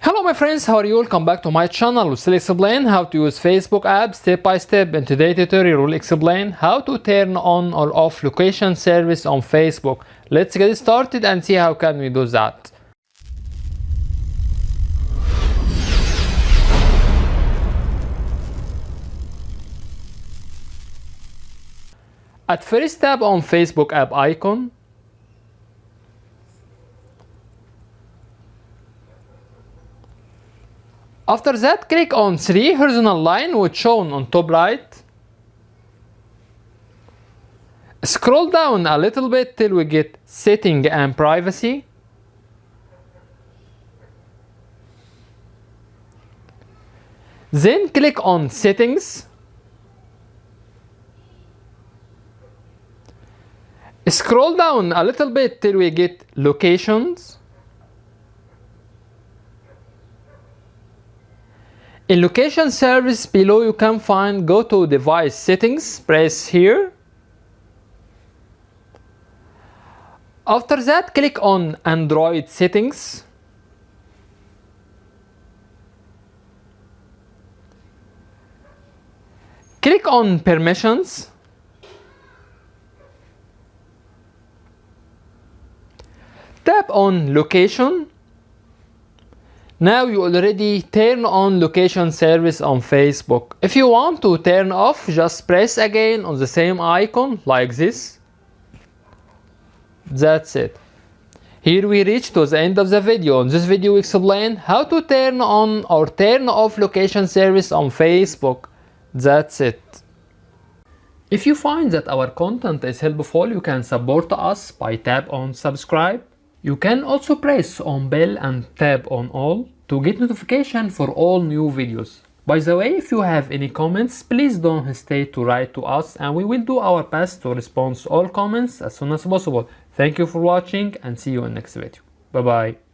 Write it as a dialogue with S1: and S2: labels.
S1: Hello my friends, how are you? Welcome back to my channel. We'll still explain how to use Facebook app step by step. In today's tutorial we'll explain how to turn on or off location service on Facebook. Let's get started and see how can we do that. At first, tap on Facebook app icon. After that, click on 3 horizontal line which shown on top right. Scroll down a little bit till we get setting and privacy. Then click on settings. Scroll down a little bit till we get locations. In location service below you can find go to device settings, press here. After that click on Android settings. Click on permissions. Tap on location. Now you already turn on location service on Facebook. If you want to turn off, just press again on the same icon like this. That's it. Here we reach to the end of the video. In this video we explain how to turn on or turn off location service on Facebook. That's it. If you find that our content is helpful, you can support us by tap on subscribe. You can also press on bell and tap on all to get notification for all new videos. By the way, if you have any comments, please don't hesitate to write to us and we will do our best to respond to all comments as soon as possible. Thank you for watching and see you in next video. Bye bye.